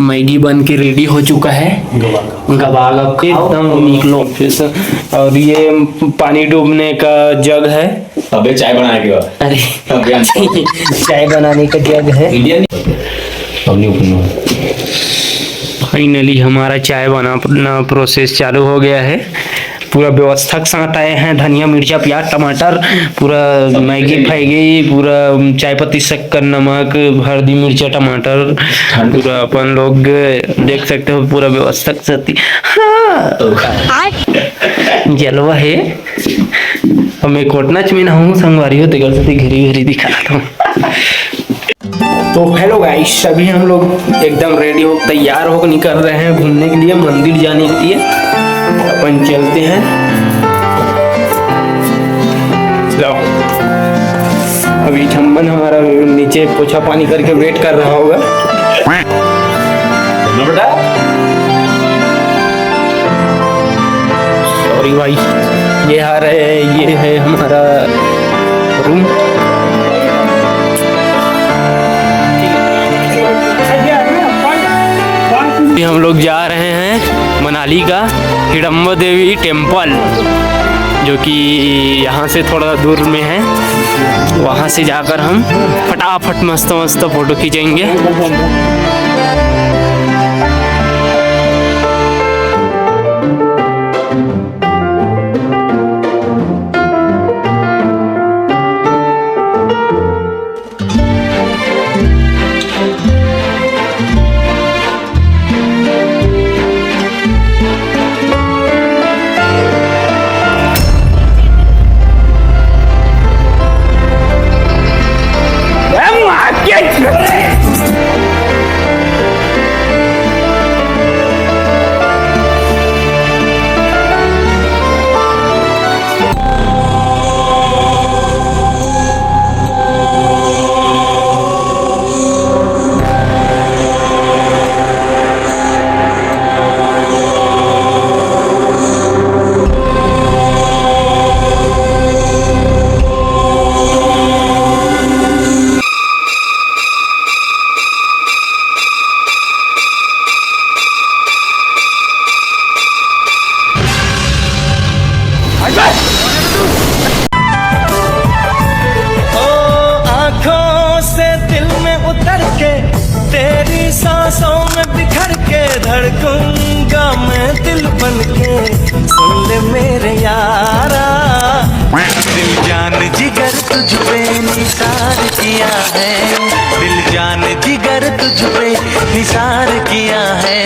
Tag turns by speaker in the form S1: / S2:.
S1: Maggi बन के ready हो चुका है, गबागा एकदम निकलो। और ये पानी डूबने का जग है।
S2: अबे चाय बनाने के बाद,
S1: अरे चाय बनाने का जग है। फाइनली हमारा चाय बनाना प्रोसेस चालू हो गया है। पूरा व्यवस्था के साथ आए हैं, धनिया मिर्चा प्याज टमाटर, पूरा मैगी फैगी, पूरा चाय पत्ती शक्कर नमक हल्दी मिर्चा टमाटर, पूरा अपन लोग देख सकते हो पूरा व्यवस्था के साथ। हाँ जलवा है। अब मैं कोटनाच में ना हूँ, संगवारी होते घर से घेरी घेरी दिखा रहा था। तो हेलो गाइस, अभी हम लोग एकदम रेडी हो तैयार हो निकल रहे हैं घूमने के लिए, मंदिर जाने के लिए। अपन चलते हैं। जाओ। अभी ठम्बन हमारा नीचे पोछा पानी करके वेट कर रहा होगा। बेटा सॉरी भाई, ये है हमारा रूम। हम लोग जा रहे हैं मनाली का हिडम्बा देवी टेम्पल, जो कि यहाँ से थोड़ा दूर में है। वहाँ से जाकर हम फटाफट मस्त मस्त फोटो खींचेंगे।
S3: आँखों से दिल में उतर के, तेरी सांसों में बिखर के, धड़कूंगा मैं दिल बन के। सुन ले मेरे यारा, दिल जान जिगर तुझ पे निसार किया है, दिल जान जिगर तुझ पे निसार किया है।